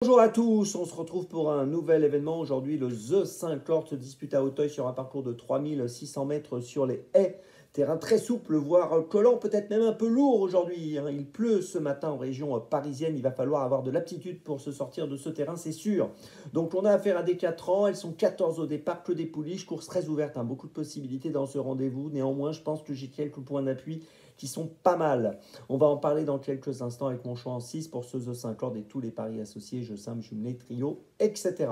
Bonjour à tous, on se retrouve pour un nouvel événement. Aujourd'hui, le The 5 Lord se dispute à Auteuil sur un parcours de 3600 mètres sur les haies. Terrain très souple, voire collant, peut-être même un peu lourd aujourd'hui. Il pleut ce matin en région parisienne. Il va falloir avoir de l'aptitude pour se sortir de ce terrain, c'est sûr. Donc on a affaire à des 4 ans. Elles sont 14 au départ, que des pouliches. Course très ouverte, beaucoup de possibilités dans ce rendez-vous. Néanmoins, je pense que j'ai quelques points d'appui qui sont pas mal. On va en parler dans quelques instants avec mon choix en 6 pour ce The 5 Lord et tous les paris associés, jeux simples, jumelés, trio, etc.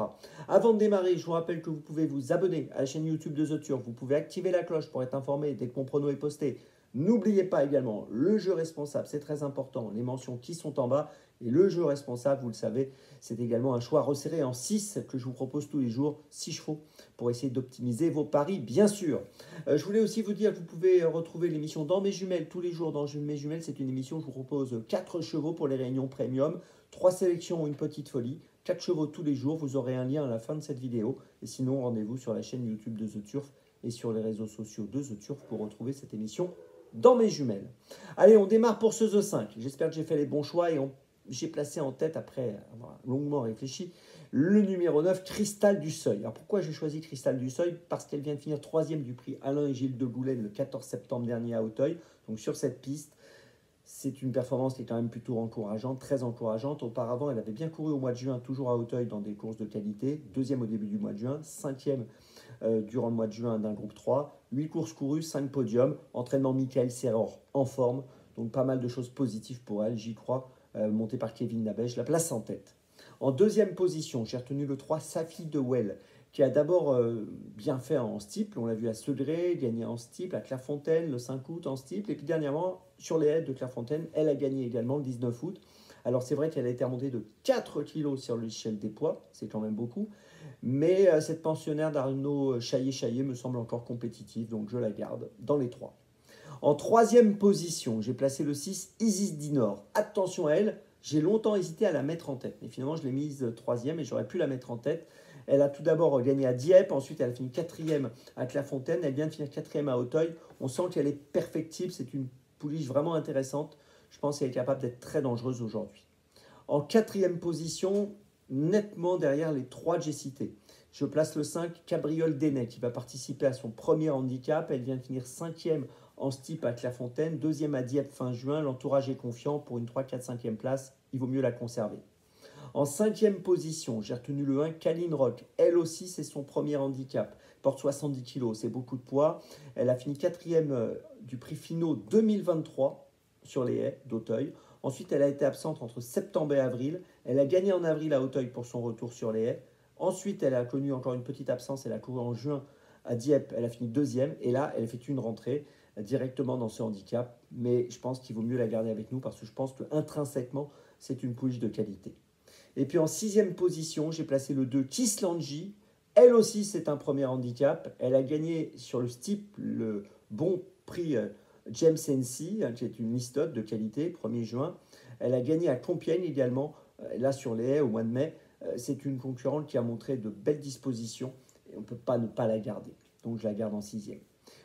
Avant de démarrer, je vous rappelle que vous pouvez vous abonner à la chaîne YouTube de The Turf. Vous pouvez activer la cloche pour être informé dès que mon prono est posté. N'oubliez pas également le jeu responsable, c'est très important, les mentions qui sont en bas. Et le jeu responsable, vous le savez, c'est également un choix resserré en 6 que je vous propose tous les jours, 6 chevaux, pour essayer d'optimiser vos paris, bien sûr. Je voulais aussi vous dire que vous pouvez retrouver l'émission Dans mes jumelles tous les jours. Dans mes jumelles, c'est une émission où je vous propose 4 chevaux pour les réunions premium, 3 sélections ou une petite folie, 4 chevaux tous les jours. Vous aurez un lien à la fin de cette vidéo. Et sinon, rendez-vous sur la chaîne YouTube de The Turf et sur les réseaux sociaux de The Turf pour retrouver cette émission Dans mes jumelles. Allez, on démarre pour ce The 5. J'espère que j'ai fait les bons choix et j'ai placé en tête, après avoir longuement réfléchi, le numéro 9, Cristal du Seuil. Alors pourquoi j'ai choisi Cristal du Seuil? Parce qu'elle vient de finir 3e du prix Alain et Gilles de Goulen le 14 septembre dernier à Auteuil. Donc sur cette piste, c'est une performance qui est quand même plutôt encourageante, très encourageante. Auparavant, elle avait bien couru au mois de juin, toujours à Auteuil dans des courses de qualité. 2e au début du mois de juin, 5e durant le mois de juin d'un groupe 3. 8 courses courues, 5 podiums. Entraînement Michael Serror en forme. Donc pas mal de choses positives pour elle, j'y crois. Montée par Kevin Labèche, la place en tête. En 2e position, j'ai retenu le 3, Safi de Well, qui a d'abord bien fait en steeple. On l'a vu à Segré, gagné en steeple, à Clairefontaine le 5 août en steeple. Et puis dernièrement, sur les haies de Clairefontaine, elle a gagné également le 19 août. Alors c'est vrai qu'elle a été remontée de 4 kg sur l'échelle des poids, c'est quand même beaucoup. Mais cette pensionnaire d'Arnaud Chaillet me semble encore compétitive, donc je la garde dans les 3. En 3e position, j'ai placé le 6, Isis Dinor. Attention à elle, j'ai longtemps hésité à la mettre en tête, mais finalement je l'ai mise 3e et j'aurais pu la mettre en tête. Elle a tout d'abord gagné à Dieppe, ensuite elle a fini 4e à Clairefontaine, elle vient de finir 4e à Auteuil. On sent qu'elle est perfectible, c'est une pouliche vraiment intéressante. Je pense qu'elle est capable d'être très dangereuse aujourd'hui. En 4e position, nettement derrière les 3 que j'ai cités, je place le 5, Cabriole Dénet, qui va participer à son premier handicap. Elle vient de finir 5e en steep à Clairefontaine, 2e à Dieppe fin juin. L'entourage est confiant pour une 3, 4, 5e place. Il vaut mieux la conserver. En 5e position, j'ai retenu le 1, Kaline Rock. Elle aussi, c'est son premier handicap. Porte 70 kg, c'est beaucoup de poids. Elle a fini 4e du prix Finaux 2023 sur les haies d'Auteuil. Ensuite, elle a été absente entre septembre et avril. Elle a gagné en avril à Auteuil pour son retour sur les haies. Ensuite, elle a connu encore une petite absence. Elle a couru en juin à Dieppe. Elle a fini 2e. Et là, elle effectue une rentrée directement dans ce handicap. Mais je pense qu'il vaut mieux la garder avec nous parce que je pense qu'intrinsèquement, c'est une pouliche de qualité. Et puis en 6e position, j'ai placé le 2, Kislanji. Elle aussi, c'est un premier handicap. Elle a gagné sur le steep le bon prix James Hennessy, qui est une listote de qualité, 1er juin. Elle a gagné à Compiègne également, là sur les haies au mois de mai. C'est une concurrente qui a montré de belles dispositions et on ne peut pas ne pas la garder. Donc je la garde en 6e.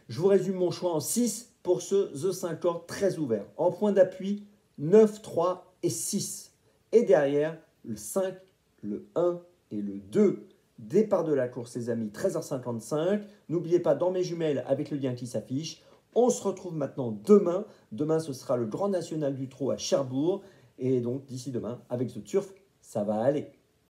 Je vous résume mon choix en 6 pour ce The 5 Lord très ouvert. En point d'appui, 9, 3 et 6. Et derrière, le 5, le 1 et le 2. Départ de la course, les amis, 13h55. N'oubliez pas, dans mes jumelles, avec le lien qui s'affiche. On se retrouve maintenant demain. Demain, ce sera le Grand National du Trot à Cherbourg. Et donc, d'ici demain, avec The Turf, ça va aller.